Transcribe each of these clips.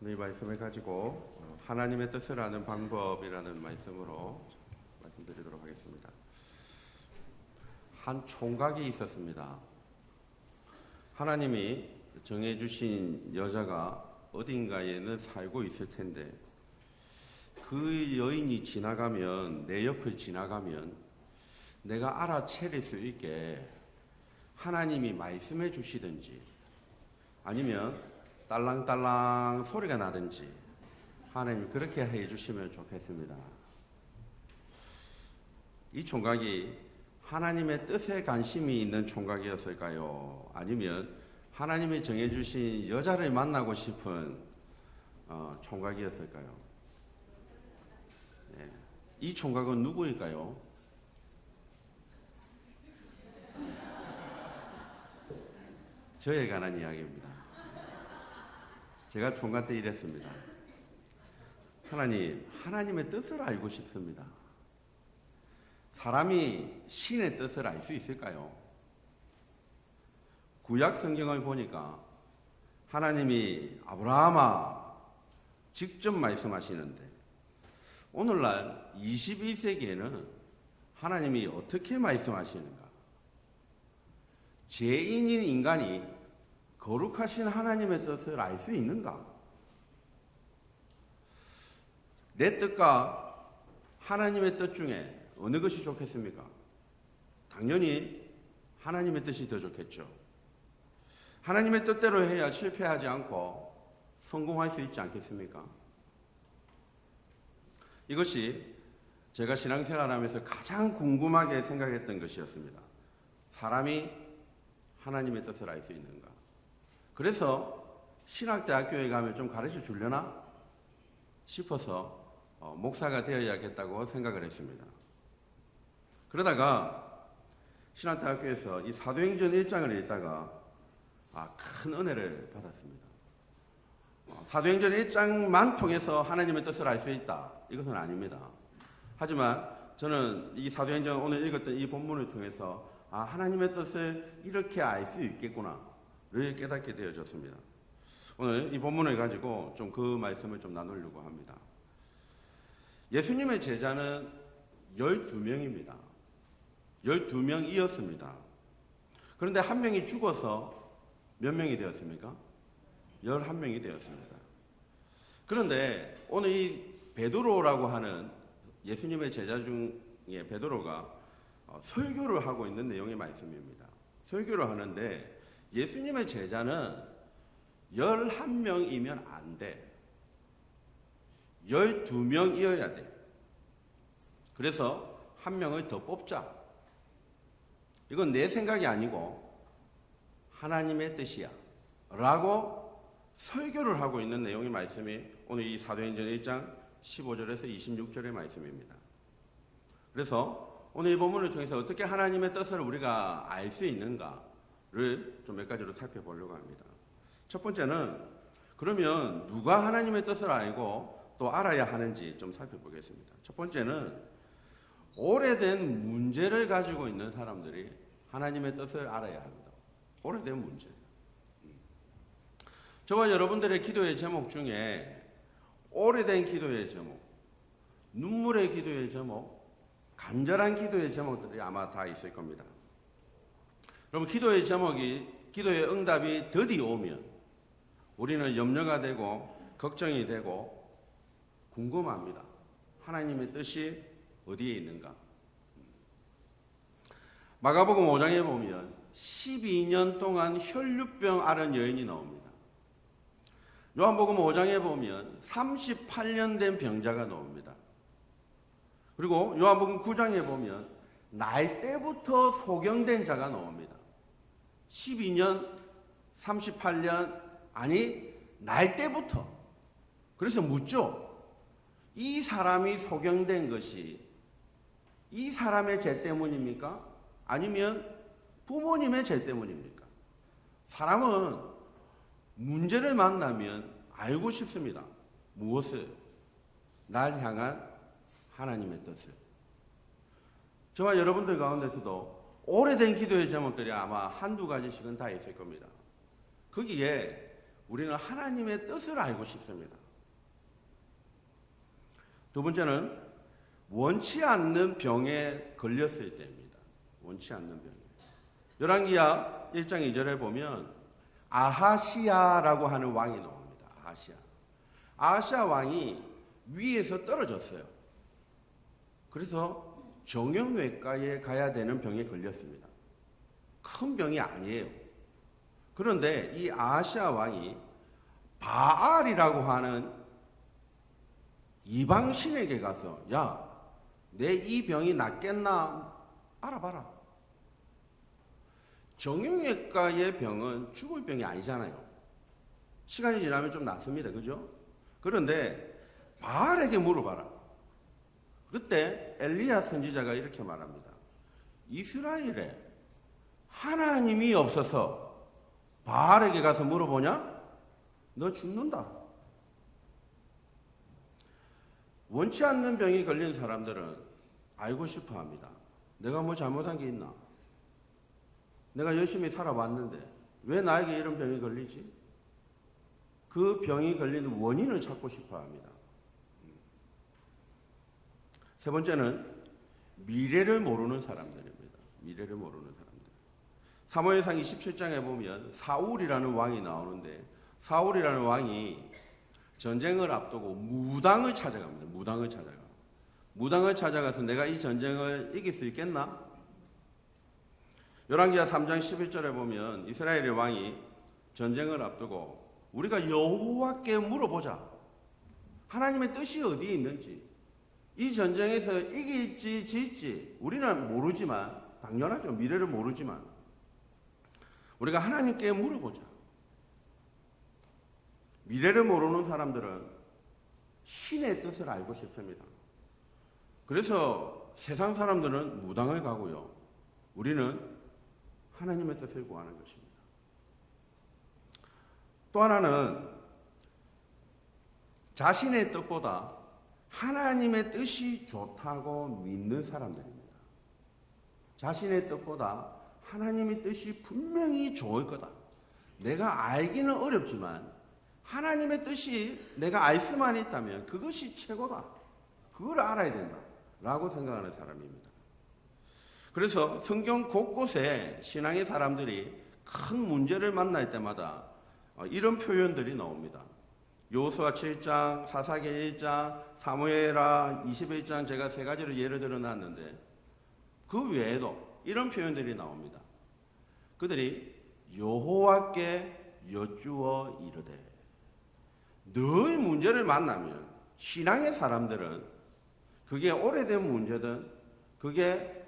이 말씀을 가지고 하나님의 뜻을 아는 방법이라는 말씀으로 말씀드리도록 하겠습니다. 한 총각이 있었습니다. 하나님이 정해주신 여자가 어딘가에는 살고 있을 텐데 그 여인이 지나가면, 내 옆을 지나가면 내가 알아차릴 수 있게 하나님이 말씀해 주시든지 아니면 딸랑딸랑 소리가 나든지 하나님이 그렇게 해 주시면 좋겠습니다. 이 총각이 하나님의 뜻에 관심이 있는 총각이었을까요? 아니면 하나님이 정해주신 여자를 만나고 싶은 총각이었을까요? 네. 이 총각은 누구일까요? 저에 관한 이야기입니다. 제가 총각 때 이랬습니다. 하나님의 뜻을 알고 싶습니다. 사람이 신의 뜻을 알 수 있을까요? 구약 성경을 보니까 하나님이 아브라함아 직접 말씀하시는데 오늘날 21세기에는 하나님이 어떻게 말씀하시는가? 죄인인 인간이 거룩하신 하나님의 뜻을 알 수 있는가? 내 뜻과 하나님의 뜻 중에 어느 것이 좋겠습니까? 당연히 하나님의 뜻이 더 좋겠죠. 하나님의 뜻대로 해야 실패하지 않고 성공할 수 있지 않겠습니까? 이것이 제가 신앙생활하면서 가장 궁금하게 생각했던 것이었습니다. 사람이 하나님의 뜻을 알 수 있는가? 그래서 신학대학교에 가면 좀 가르쳐 주려나 싶어서 목사가 되어야겠다고 생각을 했습니다. 그러다가 신학대학교에서 이 사도행전 1장을 읽다가 큰 은혜를 받았습니다. 사도행전 1장만 통해서 하나님의 뜻을 알 수 있다. 이것은 아닙니다. 하지만 저는 이 사도행전 오늘 읽었던 이 본문을 통해서 하나님의 뜻을 이렇게 알 수 있겠구나를 깨닫게 되어졌습니다. 오늘 이 본문을 가지고 좀 그 말씀을 좀 나누려고 합니다. 예수님의 제자는 12명입니다. 12명이었습니다. 그런데 한 명이 죽어서 몇 명이 되었습니까? 11명이 되었습니다. 그런데 오늘 이 베드로라고 하는 예수님의 제자 중에 베드로가 설교를 하고 있는 내용의 말씀입니다. 설교를 하는데 예수님의 제자는 11명이면 안 돼. 12명이어야 돼. 그래서 한 명을 더 뽑자. 이건 내 생각이 아니고 하나님의 뜻이야. 라고 설교를 하고 있는 내용의 말씀이 오늘 이 사도행전 1장 15절에서 26절의 말씀입니다. 그래서 오늘 이 본문을 통해서 어떻게 하나님의 뜻을 우리가 알 수 있는가를 좀 몇 가지로 살펴보려고 합니다. 첫 번째는 그러면 누가 하나님의 뜻을 알고 또 알아야 하는지 좀 살펴보겠습니다. 첫 번째는 오래된 문제를 가지고 있는 사람들이 하나님의 뜻을 알아야 합니다. 오래된 문제. 저와 여러분들의 기도의 제목 중에 오래된 기도의 제목, 눈물의 기도의 제목, 간절한 기도의 제목들이 아마 다 있을 겁니다. 여러분, 기도의 제목이, 기도의 응답이 드디어 오면 우리는 염려가 되고 걱정이 되고 궁금합니다. 하나님의 뜻이 어디에 있는가? 마가복음 5장에 보면 12년 동안 혈루병 앓은 여인이 나옵니다. 요한복음 5장에 보면 38년 된 병자가 나옵니다. 그리고 요한복음 9장에 보면 날 때부터 소경된 자가 나옵니다. 12년, 38년, 아니 날 때부터. 그래서 묻죠. 이 사람이 소경된 것이 이 사람의 죄 때문입니까? 아니면 부모님의 죄 때문입니까? 사람은 문제를 만나면 알고 싶습니다. 무엇을? 날 향한 하나님의 뜻을. 저와 여러분들 가운데서도 오래된 기도의 제목들이 아마 한두 가지씩은 다 있을 겁니다. 거기에 우리는 하나님의 뜻을 알고 싶습니다. 두 번째는 원치 않는 병에 걸렸을 때입니다. 원치 않는 병. 열왕기하 1장 2절에 보면 아하시아라고 하는 왕이 나옵니다. 아하시아 왕이 위에서 떨어졌어요. 그래서 정형외과에 가야 되는 병에 걸렸습니다. 큰 병이 아니에요. 그런데 이 아하시아 왕이 바알이라고 하는 이방신에게 가서 야, 내 이 병이 낫겠나 알아봐라. 정형외과의 병은 죽을 병이 아니잖아요. 시간이 지나면 좀 낫습니다. 그죠? 그런데 바알에게 물어봐라. 그때 엘리야 선지자가 이렇게 말합니다. 이스라엘에 하나님이 없어서 바알에게 가서 물어보냐? 너 죽는다. 원치 않는 병이 걸린 사람들은 알고 싶어 합니다. 내가 뭐 잘못한 게 있나? 내가 열심히 살아왔는데 왜 나에게 이런 병이 걸리지? 그 병이 걸리는 원인을 찾고 싶어 합니다. 세 번째는 미래를 모르는 사람들입니다. 미래를 모르는 사람들. 사무엘상 27장에 보면 사울이라는 왕이 나오는데 사울이라는 왕이 전쟁을 앞두고 무당을 찾아갑니다. 무당을 찾아가서 내가 이 전쟁을 이길 수 있겠나? 열왕기하 3장 11절에 보면 이스라엘의 왕이 전쟁을 앞두고 우리가 여호와께 물어보자. 하나님의 뜻이 어디에 있는지, 이 전쟁에서 이길지 질지 우리는 모르지만, 당연하죠. 미래를 모르지만 우리가 하나님께 물어보자. 미래를 모르는 사람들은 신의 뜻을 알고 싶습니다. 그래서 세상 사람들은 무당을 가고요. 우리는 하나님의 뜻을 구하는 것입니다. 또 하나는 자신의 뜻보다 하나님의 뜻이 좋다고 믿는 사람들입니다. 자신의 뜻보다 하나님의 뜻이 분명히 좋을 거다. 내가 알기는 어렵지만 하나님의 뜻이 내가 알 수만 있다면 그것이 최고다. 그걸 알아야 된다. 라고 생각하는 사람입니다. 그래서 성경 곳곳에 신앙의 사람들이 큰 문제를 만날 때마다 이런 표현들이 나옵니다. 여호수아 7장, 사사기 1장, 사무엘하 21장 제가 세 가지를 예를 들어 놨는데 그 외에도 이런 표현들이 나옵니다. 그들이 여호와께 여쭈어 이르되. 늘 문제를 만나면 신앙의 사람들은 그게 오래된 문제든 그게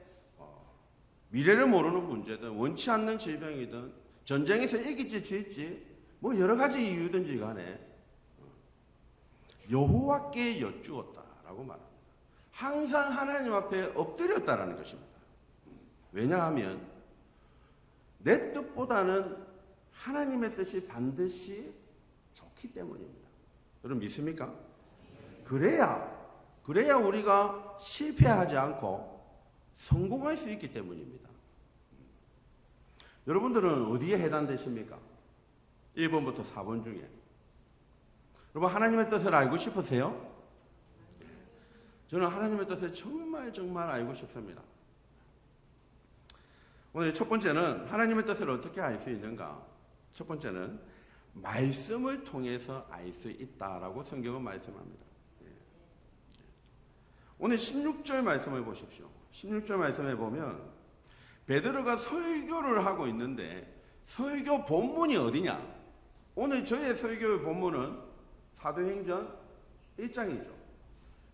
미래를 모르는 문제든 원치 않는 질병이든 전쟁에서 이길지 질지 뭐 여러 가지 이유든지 간에 여호와께 여쭈었다라고 말합니다. 항상 하나님 앞에 엎드렸다라는 것입니다. 왜냐하면 내 뜻보다는 하나님의 뜻이 반드시 좋기 때문입니다. 여러분 믿습니까? 그래야 우리가 실패하지 않고 성공할 수 있기 때문입니다. 여러분들은 어디에 해당되십니까? 1번부터 4번 중에. 여러분 하나님의 뜻을 알고 싶으세요? 저는 하나님의 뜻을 정말 알고 싶습니다. 오늘 첫 번째는 하나님의 뜻을 어떻게 알 수 있는가? 첫 번째는 말씀을 통해서 알 수 있다라고 성경은 말씀합니다. 오늘 16절 말씀을 보십시오. 16절 말씀에 보면 베드로가 설교를 하고 있는데 설교 본문이 어디냐? 오늘 저의 설교의 본문은 사도행전 1장이죠.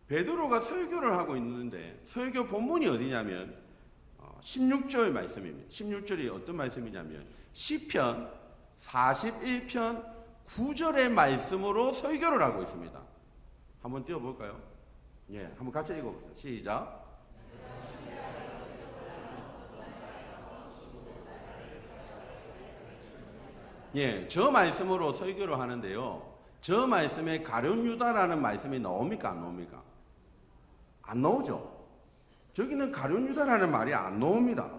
베드로가 설교를 하고 있는데 설교 본문이 어디냐면 16절 말씀입니다. 16절이 어떤 말씀이냐면 시편 41편 9절의 말씀으로 설교를 하고 있습니다. 한번 띄워볼까요? 예, 한번 같이 읽어보세요. 시작. 예, 저 말씀으로 설교를 하는데요. 저 말씀에 가룟 유다라는 말씀이 나옵니까? 안 나옵니까? 안 나오죠. 저기는 가룟 유다라는 말이 안 나옵니다.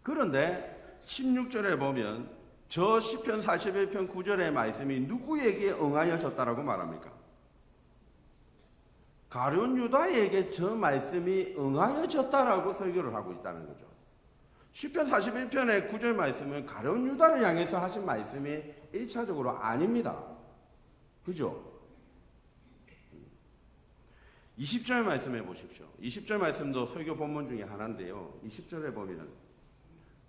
그런데 16절에 보면 저 시편 41편 9절의 말씀이 누구에게 응하여졌다라고 말합니까? 가룟 유다에게 저 말씀이 응하여졌다라고 설교를 하고 있다는 거죠. 시편 41편의 9절 말씀은 가룟 유다를 향해서 하신 말씀이 1차적으로 아닙니다. 그죠? 20절 말씀해 보십시오. 20절 말씀도 설교 본문 중에 하나인데요. 20절에 보면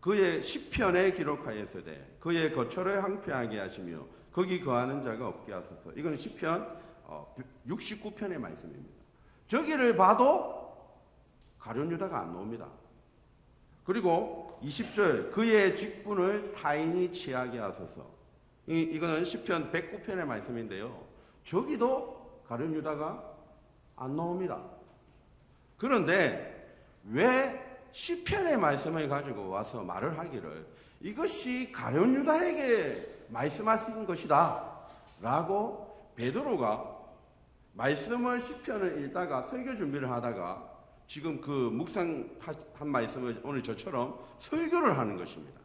그의 시편에 기록하였으되 그의 거처를 황폐하게 하시며 거기 거하는 자가 없게 하소서. 이건 시편 69편의 말씀입니다. 저기를 봐도 가룟 유다가 안 나옵니다. 그리고 20절 그의 직분을 타인이 취하게 하소서. 이거는 시편 109편의 말씀인데요. 저기도 가룟 유다가 안 나옵니다. 그런데 왜 시편의 말씀을 가지고 와서 말을 하기를 이것이 가룟 유다에게 말씀하신 것이다 라고 베드로가 말씀을 시편을 읽다가 설교 준비를 하다가 지금 그 묵상한 말씀을 오늘 저처럼 설교를 하는 것입니다.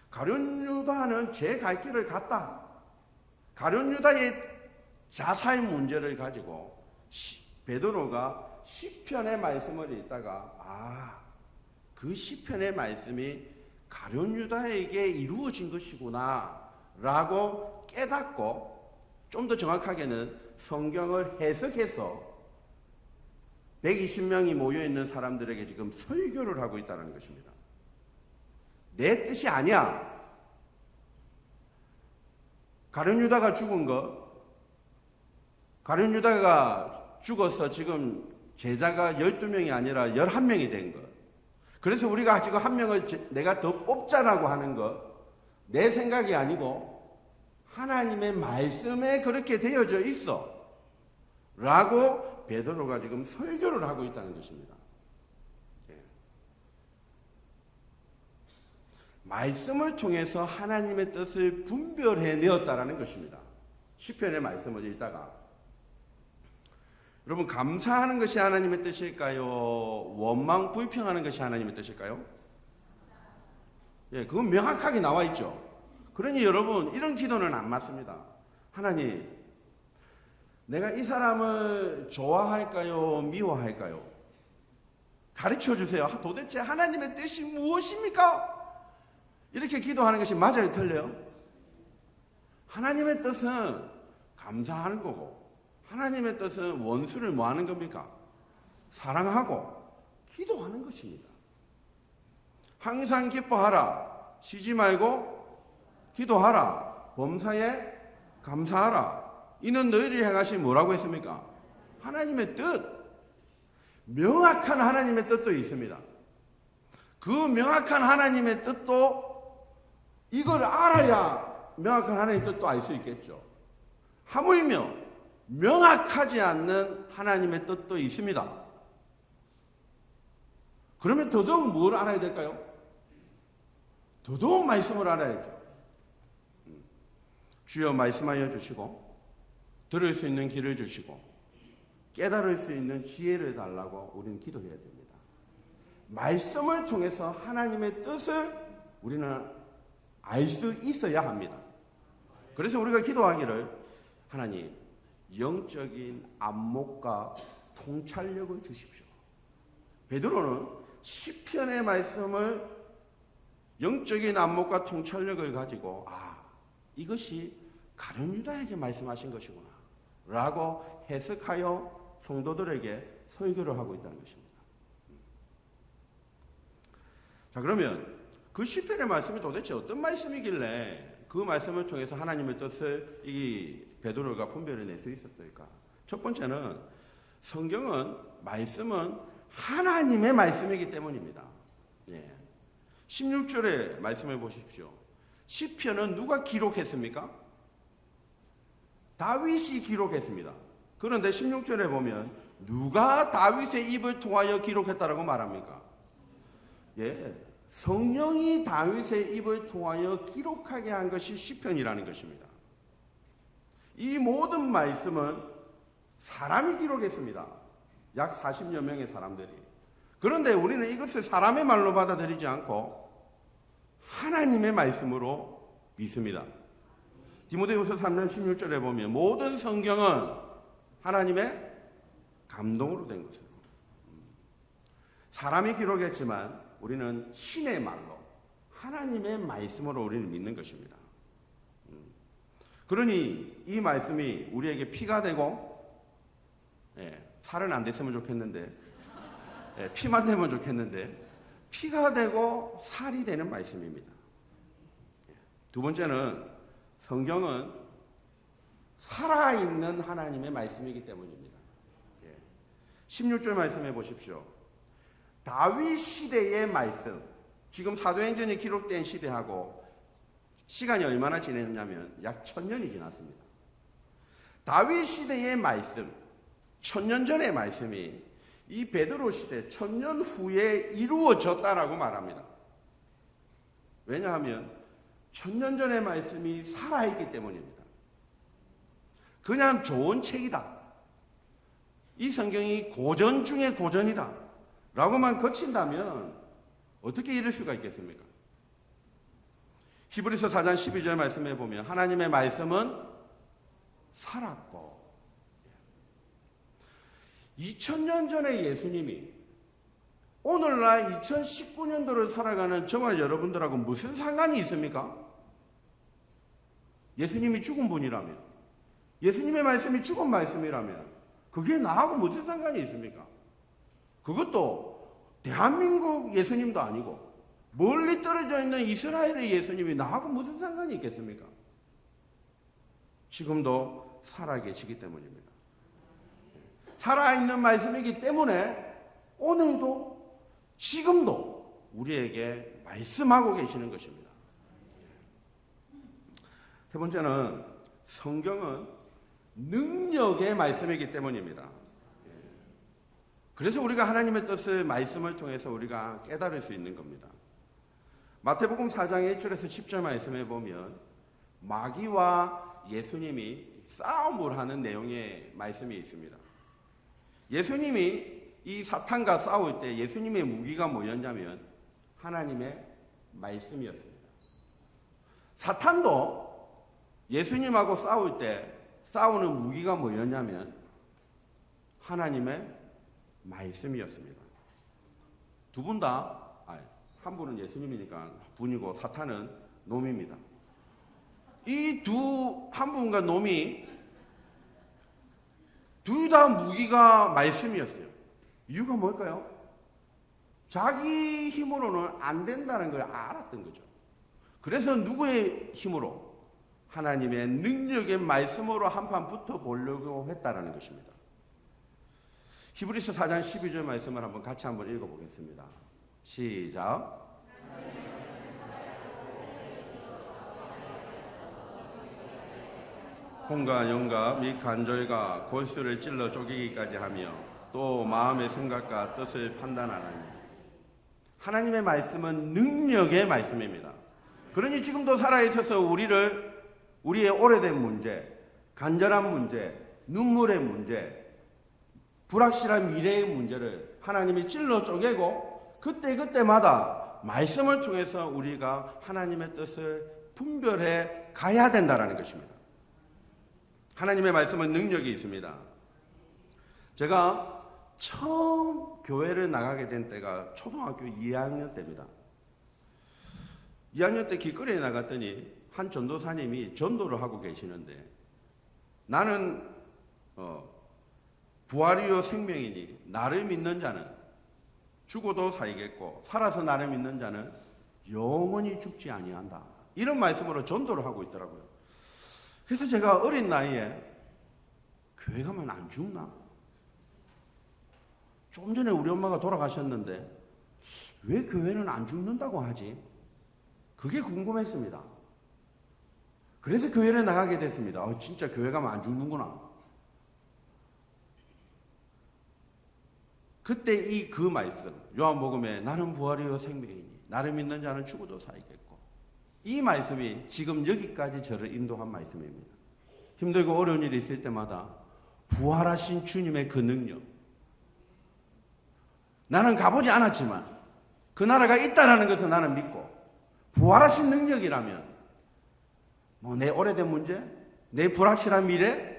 가룟 유다는 제 갈 길을 갔다. 가룟 유다의 자살 문제를 가지고 베드로가 시편의 말씀을 읽다가 그 시편의 말씀이 가룟 유다에게 이루어진 것이구나 라고 깨닫고 좀 더 정확하게는 성경을 해석해서 120명이 모여있는 사람들에게 지금 설교를 하고 있다는 것입니다. 내 뜻이 아니야. 가룟 유다가 죽은 거, 가룟 유다가 죽어서 지금 제자가 12명이 아니라 11명이 된 거. 그래서 우리가 지금 한 명을 내가 더 뽑자라고 하는 거, 내 생각이 아니고 하나님의 말씀에 그렇게 되어져 있어. 라고 베드로가 지금 설교를 하고 있다는 것입니다. 말씀을 통해서 하나님의 뜻을 분별해 내었다라는 것입니다. 시편의 말씀을 읽다가 여러분 감사하는 것이 하나님의 뜻일까요? 원망 불평하는 것이 하나님의 뜻일까요? 그건 명확하게 나와 있죠. 그러니 여러분 이런 기도는 안 맞습니다. 하나님, 내가 이 사람을 좋아할까요? 미워할까요? 가르쳐 주세요. 도대체 하나님의 뜻이 무엇입니까? 이렇게 기도하는 것이 맞아요, 틀려요? 하나님의 뜻은 감사하는 거고 하나님의 뜻은 원수를 뭐 하는 겁니까? 사랑하고 기도하는 것입니다. 항상 기뻐하라. 쉬지 말고 기도하라. 범사에 감사하라. 이는 너희들이 행하신 뭐라고 했습니까? 하나님의 뜻. 명확한 하나님의 뜻도 있습니다. 그 명확한 하나님의 뜻도 이걸 알아야 명확한 하나님의 뜻도 알 수 있겠죠. 하물며 명확하지 않는 하나님의 뜻도 있습니다. 그러면 더더욱 뭘 알아야 될까요? 더더욱 말씀을 알아야죠. 주여 말씀하여 주시고 들을 수 있는 길을 주시고 깨달을 수 있는 지혜를 달라고 우리는 기도해야 됩니다. 말씀을 통해서 하나님의 뜻을 우리는 알 수 있어야 합니다. 그래서 우리가 기도하기를 하나님 영적인 안목과 통찰력을 주십시오. 베드로는 시편의 말씀을 영적인 안목과 통찰력을 가지고 이것이 가룟 유다에게 말씀하신 것이구나 라고 해석하여 성도들에게 설교를 하고 있다는 것입니다. 자, 그러면 그 시편의 말씀이 도대체 어떤 말씀이길래 그 말씀을 통해서 하나님의 뜻을 이 베드로가 분별해낼 수 있었을까? 첫 번째는 성경은 말씀은 하나님의 말씀이기 때문입니다. 16절의 말씀을 보십시오. 시편은 누가 기록했습니까? 다윗이 기록했습니다. 그런데 16절에 보면 누가 다윗의 입을 통하여 기록했다라고 말합니까? 성령이 다윗의 입을 통하여 기록하게 한 것이 시편이라는 것입니다. 이 모든 말씀은 사람이 기록했습니다. 약 40여 명의 사람들이. 그런데 우리는 이것을 사람의 말로 받아들이지 않고 하나님의 말씀으로 믿습니다. 디모데후서 3장 16절에 보면 모든 성경은 하나님의 감동으로 된 것이에요. 사람이 기록했지만 우리는 신의 말로 하나님의 말씀으로 우리는 믿는 것입니다. 그러니 이 말씀이 우리에게 피가 되고, 살은 안 됐으면 좋겠는데, 피만 되면 좋겠는데, 피가 되고 살이 되는 말씀입니다. 두 번째는 성경은 살아있는 하나님의 말씀이기 때문입니다. 16절 말씀해 보십시오. 다윗 시대의 말씀, 지금 사도행전이 기록된 시대하고 시간이 얼마나 지났냐면 약 1000년이 지났습니다. 다윗 시대의 말씀, 1000년 전의 말씀이 이 베드로 시대 1000년 후에 이루어졌다라고 말합니다. 왜냐하면 1000년 전의 말씀이 살아있기 때문입니다. 그냥 좋은 책이다, 이 성경이 고전 중에 고전이다 라고만 거친다면 어떻게 이럴 수가 있겠습니까? 히브리서 4장 12절 말씀에 보면 하나님의 말씀은 살았고, 2000년 전에 예수님이 오늘날 2019년도를 살아가는 저와 여러분들하고 무슨 상관이 있습니까? 예수님이 죽은 분이라면, 예수님의 말씀이 죽은 말씀이라면 그게 나하고 무슨 상관이 있습니까? 그것도 대한민국 예수님도 아니고 멀리 떨어져 있는 이스라엘의 예수님이 나하고 무슨 상관이 있겠습니까? 지금도 살아계시기 때문입니다. 살아있는 말씀이기 때문에 오늘도 지금도 우리에게 말씀하고 계시는 것입니다. 세 번째는 성경은 능력의 말씀이기 때문입니다. 그래서 우리가 하나님의 뜻을 말씀을 통해서 우리가 깨달을 수 있는 겁니다. 마태복음 4장 1절에서 10절 말씀에 보면 마귀와 예수님이 싸움을 하는 내용의 말씀이 있습니다. 예수님이 이 사탄과 싸울 때 예수님의 무기가 뭐였냐면 하나님의 말씀이었습니다. 사탄도 예수님하고 싸울 때 싸우는 무기가 뭐였냐면 하나님의 말씀이었습니다. 두 분 다, 한 분은 예수님이니까 분이고 사탄은 놈입니다. 이 한 분과 놈이 둘 다 무기가 말씀이었어요. 이유가 뭘까요? 자기 힘으로는 안 된다는 걸 알았던 거죠. 그래서 누구의 힘으로? 하나님의 능력의 말씀으로 한판 붙어보려고 했다라는 것입니다. 히브리서 4장 12절 말씀을 같이 한번 읽어보겠습니다. 시작. 혼과 영과 및 간절과 골수를 찔러 쪼개기까지 하며 또 마음의 생각과 뜻을 판단하나니. 하나님의 말씀은 능력의 말씀입니다. 그러니 지금도 살아있어서 우리의 오래된 문제, 간절한 문제, 눈물의 문제, 불확실한 미래의 문제를 하나님이 찔러 쪼개고 그때마다 말씀을 통해서 우리가 하나님의 뜻을 분별해 가야 된다는 것입니다. 하나님의 말씀은 능력이 있습니다. 제가 처음 교회를 나가게 된 때가 초등학교 2학년 때입니다. 2학년 때 길거리에 나갔더니 한 전도사님이 전도를 하고 계시는데 나는 부활이요 생명이니 나를 믿는 자는 죽어도 살겠고 살아서 나를 믿는 자는 영원히 죽지 아니한다. 이런 말씀으로 전도를 하고 있더라고요. 그래서 제가 어린 나이에 교회 가면 안 죽나? 좀 전에 우리 엄마가 돌아가셨는데 왜 교회는 안 죽는다고 하지? 그게 궁금했습니다. 그래서 교회를 나가게 됐습니다. 진짜 교회 가면 안 죽는구나. 그때 그 말씀, 요한복음에 나는 부활이요 생명이니 나를 믿는 자는 죽어도 살겠고, 이 말씀이 지금 여기까지 저를 인도한 말씀입니다. 힘들고 어려운 일이 있을 때마다 부활하신 주님의 그 능력, 나는 가보지 않았지만 그 나라가 있다라는 것을 나는 믿고 부활하신 능력이라면 뭐 내 오래된 문제, 내 불확실한 미래,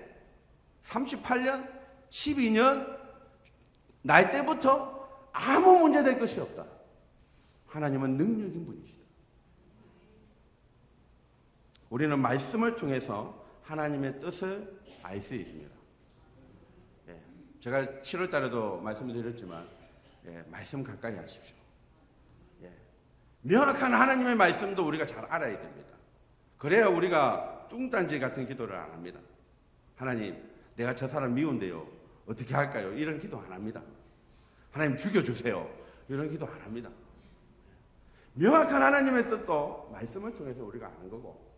38년, 12년 날 때부터 아무 문제 될 것이 없다. 하나님은 능력인 분이시다. 우리는 말씀을 통해서 하나님의 뜻을 알 수 있습니다. 예, 제가 7월 달에도 말씀을 드렸지만 말씀 가까이 하십시오. 예, 명확한 하나님의 말씀도 우리가 잘 알아야 됩니다. 그래야 우리가 뚱딴지 같은 기도를 안 합니다. 하나님, 내가 저 사람 미운데요. 어떻게 할까요? 이런 기도 안 합니다. 하나님 죽여주세요. 이런 기도 안 합니다. 명확한 하나님의 뜻도 말씀을 통해서 우리가 아는 거고,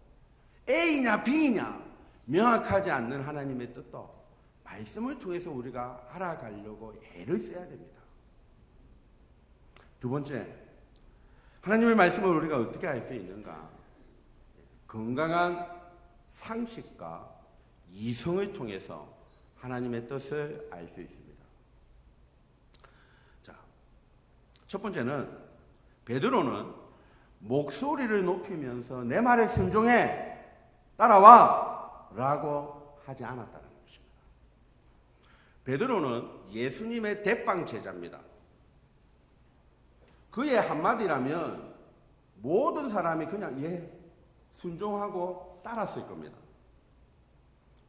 A냐 B냐 명확하지 않는 하나님의 뜻도 말씀을 통해서 우리가 알아가려고 애를 써야 됩니다. 두 번째, 하나님의 말씀을 우리가 어떻게 알 수 있는가? 건강한 상식과 이성을 통해서 하나님의 뜻을 알 수 있습니다. 자, 첫 번째는 베드로는 목소리를 높이면서 내 말에 순종해 따라와 라고 하지 않았다는 것입니다. 베드로는 예수님의 대빵 제자입니다. 그의 한마디라면 모든 사람이 그냥 순종하고 따랐을 겁니다.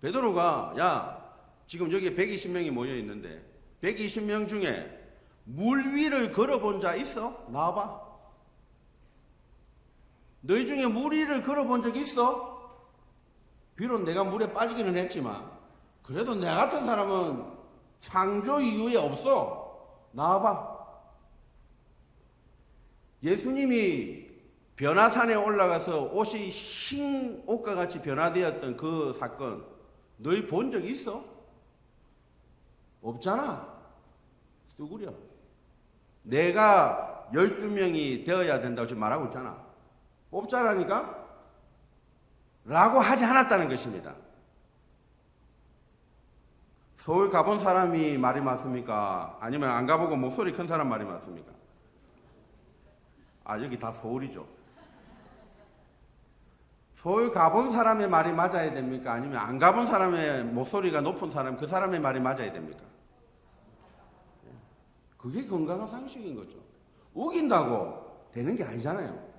베드로가 지금 여기 120명이 모여 있는데 120명 중에 물 위를 걸어본 자 있어? 나와봐. 너희 중에 물 위를 걸어본 적 있어? 비록 내가 물에 빠지기는 했지만 그래도 내 같은 사람은 창조 이후에 없어. 나와봐. 예수님이 변화산에 올라가서 옷이 흰 옷과 같이 변화되었던 그 사건 너희 본 적 있어? 없잖아. 누구려? 내가 12명이 되어야 된다고 지금 말하고 있잖아. 뽑자라니까? 라고 하지 않았다는 것입니다. 서울 가본 사람이 말이 맞습니까? 아니면 안 가보고 목소리 큰 사람 말이 맞습니까? 여기 다 서울이죠. 서울 가본 사람의 말이 맞아야 됩니까? 아니면 안 가본 사람의 목소리가 높은 사람, 그 사람의 말이 맞아야 됩니까? 그게 건강한 상식인 거죠. 우긴다고 되는 게 아니잖아요.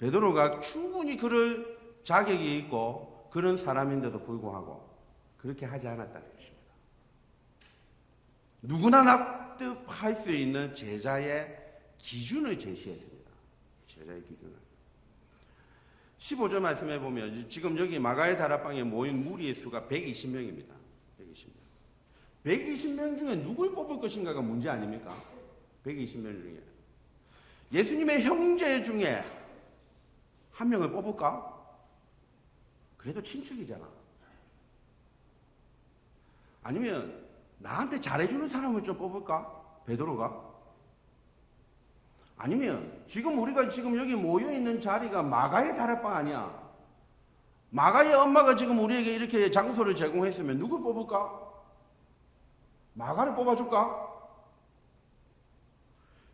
베드로가 충분히 그럴 자격이 있고 그런 사람인데도 불구하고 그렇게 하지 않았다는 것입니다. 누구나 납득할 수 있는 제자의 기준을 제시했습니다. 제자의 기준을. 15절 말씀해 보면 지금 여기 마가의 다락방에 모인 무리의 수가 120명입니다. 120명. 120명 중에 누굴 뽑을 것인가가 문제 아닙니까? 120명 중에. 예수님의 형제 중에 한 명을 뽑을까? 그래도 친척이잖아. 아니면 나한테 잘해주는 사람을 좀 뽑을까? 베드로가? 아니면 우리가 지금 여기 모여있는 자리가 마가의 다락방 아니야. 마가의 엄마가 지금 우리에게 이렇게 장소를 제공했으면 누굴 뽑을까? 마가를 뽑아줄까?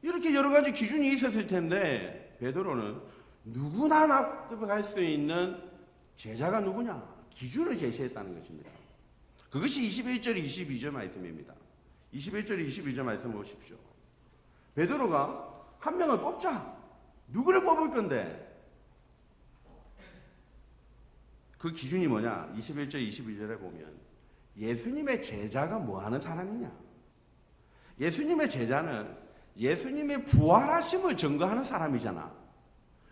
이렇게 여러 가지 기준이 있었을 텐데 베드로는 누구나 납득할 수 있는 제자가 누구냐? 기준을 제시했다는 것입니다. 그것이 21절, 22절 말씀입니다. 21절, 22절 말씀 보십시오. 베드로가 한 명을 뽑자. 누구를 뽑을 건데? 그 기준이 뭐냐? 21절, 22절에 보면 예수님의 제자가 뭐 하는 사람이냐? 예수님의 제자는 예수님의 부활하심을 증거하는 사람이잖아.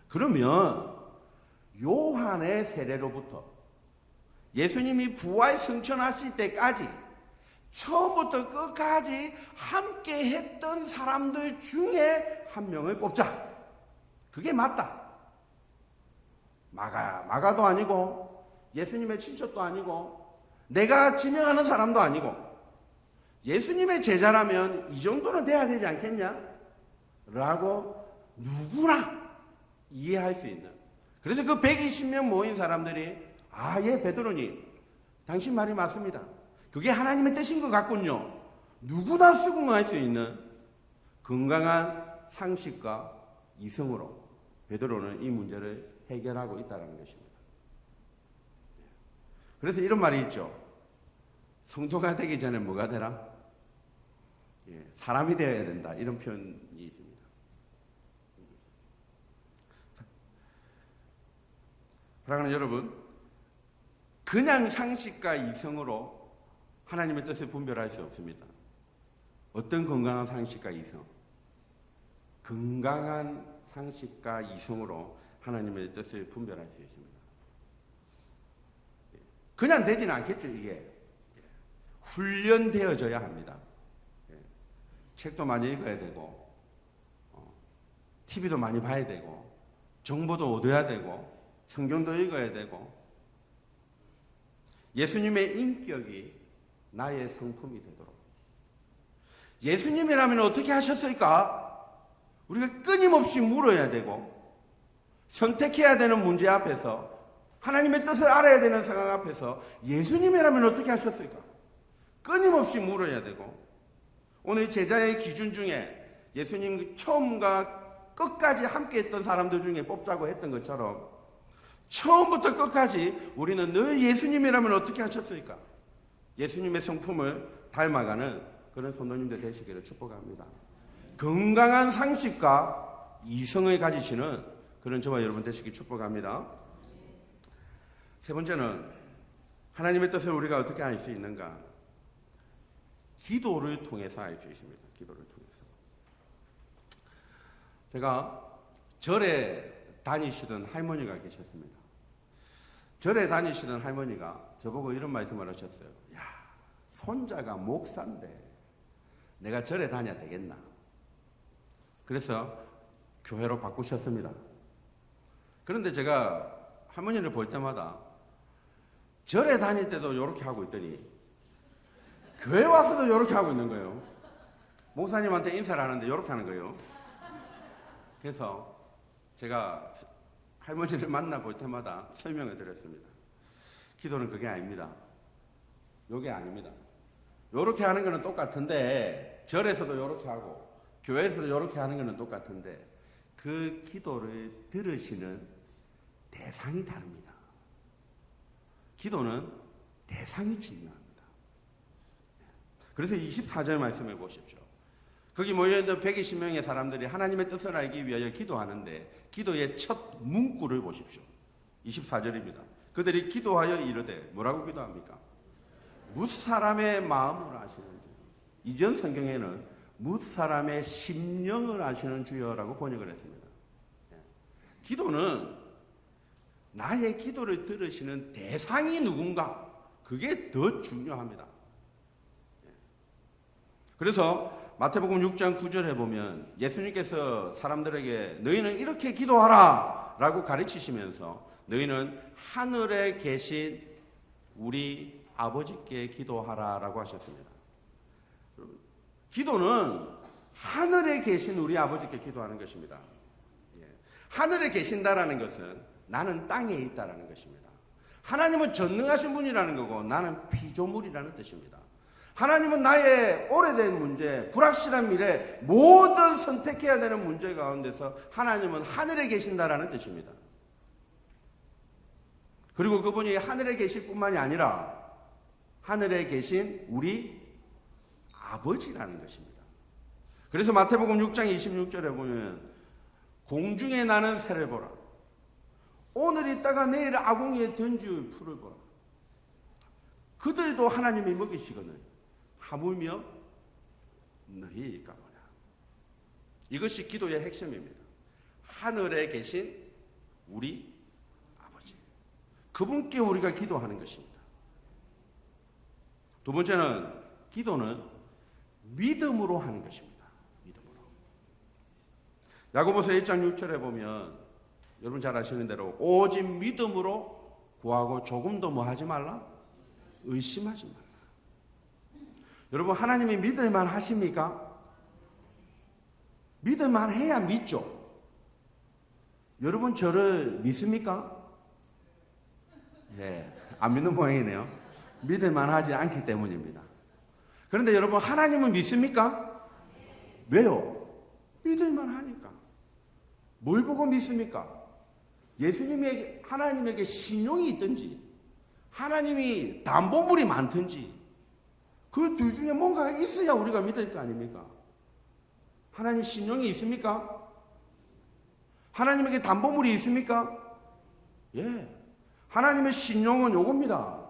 그러면 요한의 세례로부터 예수님이 부활 승천하실 때까지 처음부터 끝까지 함께 했던 사람들 중에 한 명을 뽑자. 그게 맞다. 마가도 아니고 예수님의 친척도 아니고 내가 지명하는 사람도 아니고 예수님의 제자라면 이 정도는 돼야 되지 않겠냐? 라고 누구나 이해할 수 있는. 그래서 그 120명 모인 사람들이 베드로님 당신 말이 맞습니다. 그게 하나님의 뜻인 것 같군요. 누구나 수긍할 수 있는 건강한 상식과 이성으로 베드로는 이 문제를 해결하고 있다는 것입니다. 그래서 이런 말이 있죠. 성도가 되기 전에 뭐가 되라? 사람이 되어야 된다. 이런 표현이 있습니다. 사랑하는 여러분, 그냥 상식과 이성으로 하나님의 뜻을 분별할 수 없습니다. 어떤 건강한 상식과 이성? 건강한 상식과 이성으로 하나님의 뜻을 분별할 수 있습니다. 그냥 되지는 않겠죠, 이게. 훈련되어져야 합니다. 책도 많이 읽어야 되고, TV도 많이 봐야 되고, 정보도 얻어야 되고, 성경도 읽어야 되고, 예수님의 인격이 나의 성품이 되도록. 예수님이라면 어떻게 하셨을까? 우리가 끊임없이 물어야 되고, 선택해야 되는 문제 앞에서, 하나님의 뜻을 알아야 되는 상황 앞에서 예수님이라면 어떻게 하셨을까? 끊임없이 물어야 되고, 오늘 제자의 기준 중에 예수님 처음과 끝까지 함께 했던 사람들 중에 뽑자고 했던 것처럼 처음부터 끝까지 우리는 늘 예수님이라면 어떻게 하셨을까? 예수님의 성품을 닮아가는 그런 성도님들 되시기를 축복합니다. 건강한 상식과 이성을 가지시는 그런 저와 여러분 되시기 축복합니다. 세 번째는 하나님의 뜻을 우리가 어떻게 알 수 있는가? 기도를 통해서 알 수 있습니다. 기도를 통해서. 제가 절에 다니시던 할머니가 계셨습니다. 절에 다니시던 할머니가 저보고 이런 말씀을 하셨어요. 야, 손자가 목사인데 내가 절에 다녀야 되겠나? 그래서 교회로 바꾸셨습니다. 그런데 제가 할머니를 볼 때마다 절에 다닐 때도 이렇게 하고 있더니 교회 와서도 이렇게 하고 있는 거예요. 목사님한테 인사를 하는데 이렇게 하는 거예요. 그래서 제가 할머니를 만나볼 때마다 설명을 드렸습니다. 기도는 그게 아닙니다. 요게 아닙니다. 요렇게 하는 거는 똑같은데 절에서도 요렇게 하고 교회에서도 요렇게 하는 거는 똑같은데 그 기도를 들으시는 대상이 다릅니다. 기도는 대상이 중요합니다. 그래서 24절 말씀해 보십시오. 거기 모여있는 120명의 사람들이 하나님의 뜻을 알기 위하여 기도하는데 기도의 첫 문구를 보십시오. 24절입니다. 그들이 기도하여 이르되 뭐라고 기도합니까? 뭇 사람의 마음을 아시는 주여. 이전 성경에는 뭇 사람의 심령을 아시는 주여라고 번역을 했습니다. 기도는 나의 기도를 들으시는 대상이 누군가, 그게 더 중요합니다. 그래서 마태복음 6장 9절에 보면 예수님께서 사람들에게 너희는 이렇게 기도하라 라고 가르치시면서 너희는 하늘에 계신 우리 아버지께 기도하라 라고 하셨습니다. 기도는 하늘에 계신 우리 아버지께 기도하는 것입니다. 하늘에 계신다라는 것은 나는 땅에 있다라는 것입니다. 하나님은 전능하신 분이라는 거고 나는 피조물이라는 뜻입니다. 하나님은 나의 오래된 문제, 불확실한 미래, 모든 선택해야 되는 문제 가운데서 하나님은 하늘에 계신다라는 뜻입니다. 그리고 그분이 하늘에 계실 뿐만이 아니라 하늘에 계신 우리 아버지라는 것입니다. 그래서 마태복음 6장 26절에 보면 공중에 나는 새를 보라. 오늘 있다가 내일 아궁이에 던질 풀을 보라. 그들도 하나님이 먹이시거늘 하물며 너희일까 보냐. 이것이 기도의 핵심입니다. 하늘에 계신 우리 아버지, 그분께 우리가 기도하는 것입니다. 두 번째는 기도는 믿음으로 하는 것입니다. 믿음으로. 야고보서 1장 6절에 보면 여러분 잘 아시는 대로 오직 믿음으로 구하고 조금도 뭐 하지 말라? 의심하지 말라. 여러분 하나님이 믿을만 하십니까? 믿을만 해야 믿죠. 여러분 저를 믿습니까? 네, 안 믿는 모양이네요. 믿을만 하지 않기 때문입니다. 그런데 여러분 하나님은 믿습니까? 왜요? 믿을만 하니까. 뭘 보고 믿습니까? 예수님에게, 하나님에게 신용이 있든지 하나님이 담보물이 많든지 그 둘 중에 뭔가 있어야 우리가 믿을 거 아닙니까? 하나님 신용이 있습니까? 하나님에게 담보물이 있습니까? 예. 하나님의 신용은 요겁니다.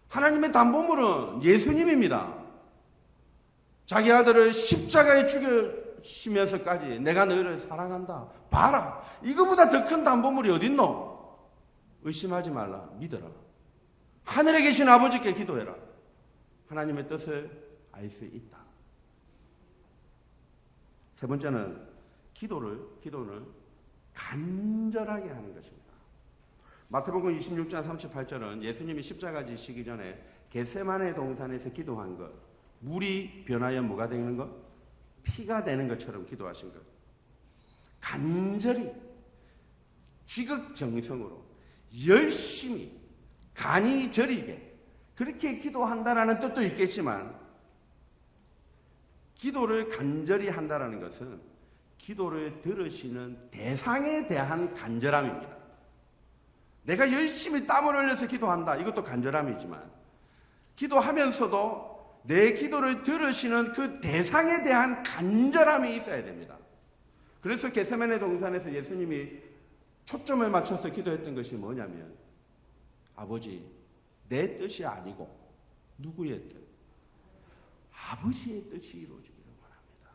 하나님의 담보물은 예수님입니다. 자기 아들을 십자가에 죽여시면서까지 내가 너희를 사랑한다. 봐라. 이거보다 더 큰 담보물이 어딨노? 의심하지 말라. 믿어라. 하늘에 계신 아버지께 기도해라. 하나님의 뜻을 알 수 있다. 세 번째는 기도는 간절하게 하는 것입니다. 마태복음 26장 38절은 예수님이 십자가 지시기 전에 겟세마네 동산에서 기도한 것, 물이 변하여 뭐가 되는 것? 피가 되는 것처럼 기도하신 것. 간절히 지극정성으로 열심히 간이 저리게 그렇게 기도한다라는 뜻도 있겠지만 기도를 간절히 한다라는 것은 기도를 들으시는 대상에 대한 간절함입니다. 내가 열심히 땀을 흘려서 기도한다. 이것도 간절함이지만 기도하면서도 내 기도를 들으시는 그 대상에 대한 간절함이 있어야 됩니다. 그래서 겟세마네 동산에서 예수님이 초점을 맞춰서 기도했던 것이 뭐냐면 아버지, 내 뜻이 아니고 누구의 뜻? 아버지의 뜻이 이루어지기를 원합니다.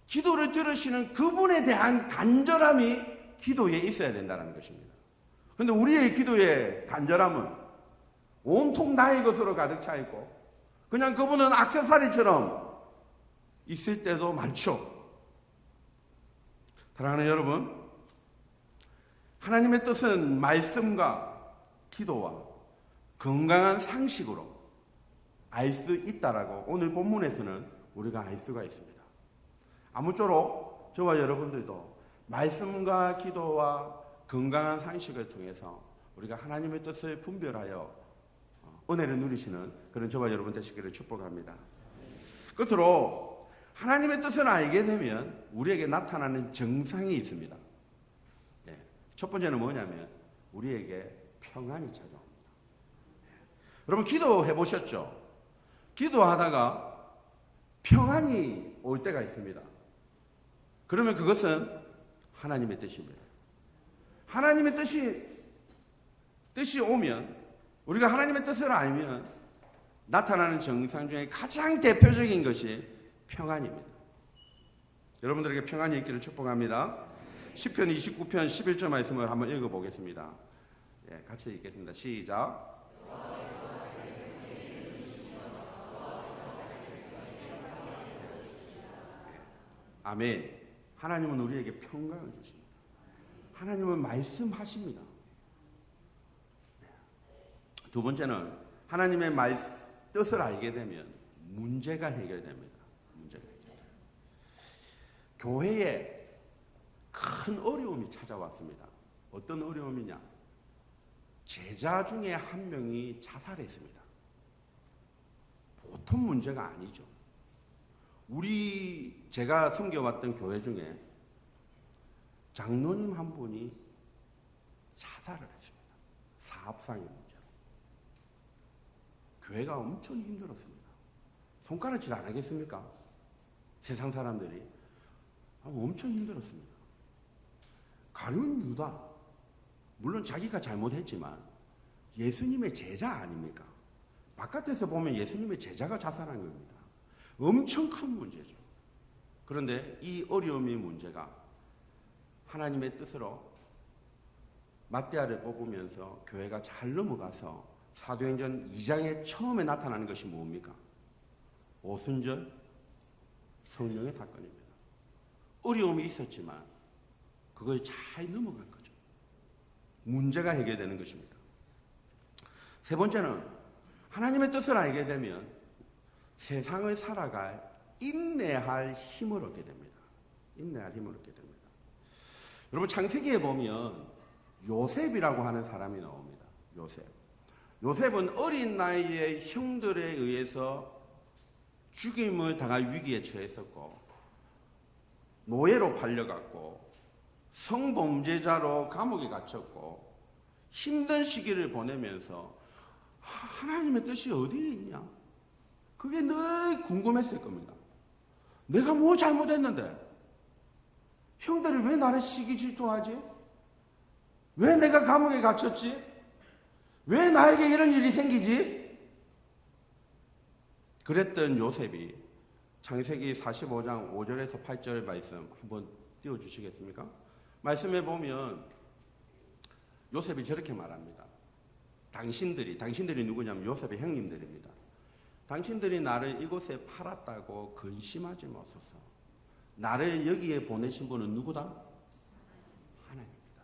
기도를 들으시는 그분에 대한 간절함이 기도에 있어야 된다는 것입니다. 그런데 우리의 기도의 간절함은 온통 나의 것으로 가득 차 있고 그냥 그분은 액세서리처럼 있을 때도 많죠. 사랑하는 여러분, 하나님의 뜻은 말씀과 기도와 건강한 상식으로 알 수 있다라고 오늘 본문에서는 우리가 알 수가 있습니다. 아무쪼록 저와 여러분들도 말씀과 기도와 건강한 상식을 통해서 우리가 하나님의 뜻을 분별하여 은혜를 누리시는 그런 저와 여러분 되시기를 축복합니다. 끝으로 하나님의 뜻을 알게 되면 우리에게 나타나는 정상이 있습니다. 첫 번째는 뭐냐면 우리에게 평안이 찾아옵니다. 여러분 기도해 보셨죠? 기도하다가 평안이 올 때가 있습니다. 그러면 그것은 하나님의 뜻입니다. 하나님의 뜻이 오면 우리가 하나님의 뜻을 알면 나타나는 정상 중에 가장 대표적인 것이 평안입니다. 여러분들에게 평안이 있기를 축복합니다. 시편 29편 11절 말씀을 한번 읽어보겠습니다. 같이 읽겠습니다. 시작. 아멘. 하나님은 우리에게 평강을 주십니다. 하나님은 말씀하십니다. 두 번째는 하나님의 뜻을 알게 되면 문제가 해결됩니다. 교회에 큰 어려움이 찾아왔습니다. 어떤 어려움이냐? 제자 중에 한 명이 자살했습니다. 보통 문제가 아니죠. 제가 섬겨왔던 교회 중에 장로님 한 분이 자살을 했습니다. 사업상의 문제로. 교회가 엄청 힘들었습니다. 손가락질 안 하겠습니까? 세상 사람들이 엄청 힘들었습니다. 가룟 유다, 물론 자기가 잘못했지만 예수님의 제자 아닙니까? 바깥에서 보면 예수님의 제자가 자살한 겁니다. 엄청 큰 문제죠. 그런데 이 어려움의 문제가 하나님의 뜻으로 마띠아를 뽑으면서 교회가 잘 넘어가서 사도행전 2장에 처음에 나타나는 것이 뭡니까? 오순절 성령의 사건입니다. 어려움이 있었지만 그걸 잘 넘어간 거죠. 문제가 해결되는 것입니다. 세 번째는 하나님의 뜻을 알게 되면 세상을 살아갈 인내할 힘을 얻게 됩니다. 인내할 힘을 얻게 됩니다. 여러분 창세기에 보면 요셉이라고 하는 사람이 나옵니다. 요셉은 어린 나이에 형들에 의해서 죽임을 당할 위기에 처했었고 노예로 팔려갔고 성범죄자로 감옥에 갇혔고 힘든 시기를 보내면서 하나님의 뜻이 어디에 있냐? 그게 늘 궁금했을 겁니다. 내가 뭐 잘못했는데? 형들이 왜 나를 시기 질투하지? 왜 내가 감옥에 갇혔지? 왜 나에게 이런 일이 생기지? 그랬던 요셉이 창세기 45장 5절에서 8절 말씀 한번 띄워주시겠습니까? 말씀해 보면 요셉이 저렇게 말합니다. 당신들이 누구냐면 요셉의 형님들입니다. 당신들이 나를 이곳에 팔았다고 근심하지 마소서. 나를 여기에 보내신 분은 누구다? 하나님이다.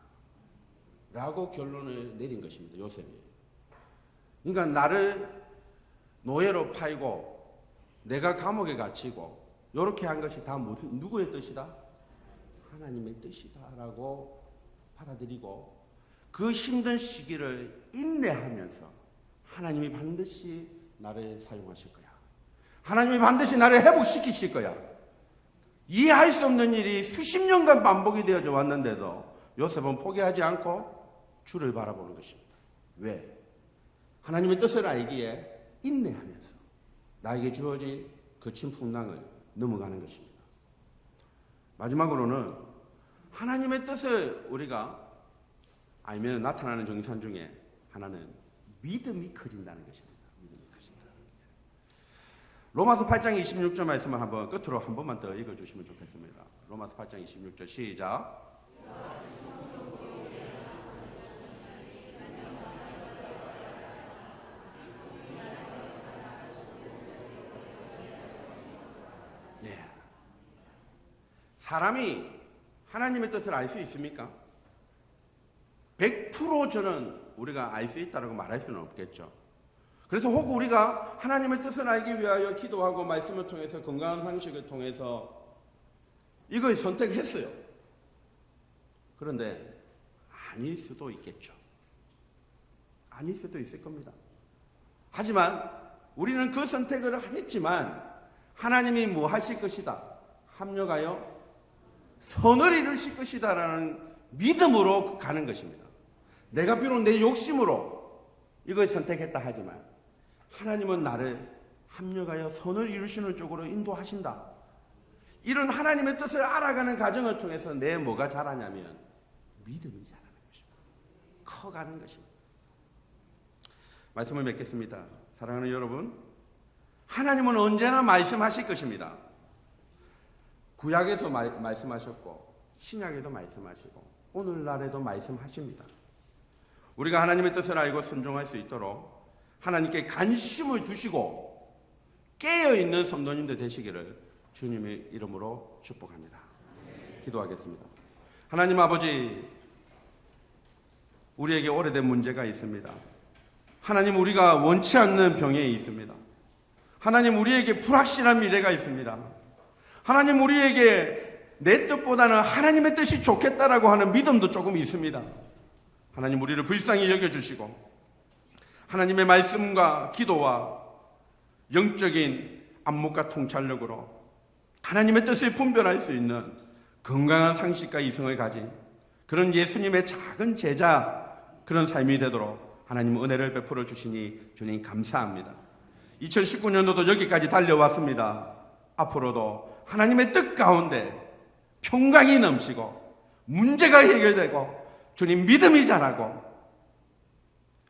라고 결론을 내린 것입니다. 요셉이. 그러니까 나를 노예로 팔고 내가 감옥에 갇히고 이렇게 한 것이 다 누구의 뜻이다? 하나님의 뜻이다 라고 받아들이고 그 힘든 시기를 인내하면서 하나님이 반드시 나를 사용하실 거야. 하나님이 반드시 나를 회복시키실 거야. 이해할 수 없는 일이 수십 년간 반복이 되어져 왔는데도 요셉은 포기하지 않고 주를 바라보는 것입니다. 왜? 하나님의 뜻을 알기에 인내하면서 나에게 주어진 거친 풍랑을 넘어가는 것입니다. 마지막으로는 하나님의 뜻을 우리가 알면 나타나는 정산 중에 하나는 믿음이 커진다는 것입니다. 믿음이 커진다. 로마서 8장 26절 말씀을 한번 끝으로 한 번만 더 읽어주시면 좋겠습니다. 로마서 8장 26절 시작. 사람이 하나님의 뜻을 알 수 있습니까? 100% 저는 우리가 알 수 있다고 말할 수는 없겠죠. 그래서 혹 우리가 하나님의 뜻을 알기 위하여 기도하고 말씀을 통해서 건강한 상식을 통해서 이걸 선택했어요. 그런데 아닐 수도 있겠죠. 아닐 수도 있을 겁니다. 하지만 우리는 그 선택을 했지만 하나님이 뭐 하실 것이다? 합력하여 선을 이루실 것이다라는 믿음으로 가는 것입니다. 내가 비록 내 욕심으로 이걸 선택했다 하지만 하나님은 나를 합력하여 선을 이루시는 쪽으로 인도하신다. 이런 하나님의 뜻을 알아가는 과정을 통해서 내 뭐가 자라냐면 믿음이 자라는 것입니다. 커가는 것입니다. 말씀을 맺겠습니다. 사랑하는 여러분, 하나님은 언제나 말씀하실 것입니다. 구약에도 말씀하셨고 신약에도 말씀하시고 오늘날에도 말씀하십니다. 우리가 하나님의 뜻을 알고 순종할 수 있도록 하나님께 관심을 두시고 깨어있는 성도님들 되시기를 주님의 이름으로 축복합니다. 기도하겠습니다. 하나님 아버지, 우리에게 오래된 문제가 있습니다. 하나님, 우리가 원치 않는 병에 있습니다. 하나님, 우리에게 불확실한 미래가 있습니다. 하나님, 우리에게 내 뜻보다는 하나님의 뜻이 좋겠다라고 하는 믿음도 조금 있습니다. 하나님, 우리를 불쌍히 여겨주시고 하나님의 말씀과 기도와 영적인 안목과 통찰력으로 하나님의 뜻을 분별할 수 있는 건강한 상식과 이성을 가진 그런 예수님의 작은 제자, 그런 삶이 되도록 하나님 은혜를 베풀어 주시니 주님 감사합니다. 2019년도도 여기까지 달려왔습니다. 앞으로도 하나님의 뜻 가운데 평강이 넘치고 문제가 해결되고 주님 믿음이 자라고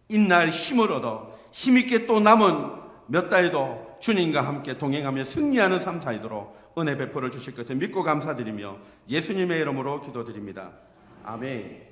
인날 힘을 얻어 힘있게 또 남은 몇 달도 주님과 함께 동행하며 승리하는 삶 살도록 은혜 베풀어 주실 것을 믿고 감사드리며 예수님의 이름으로 기도드립니다. 아멘.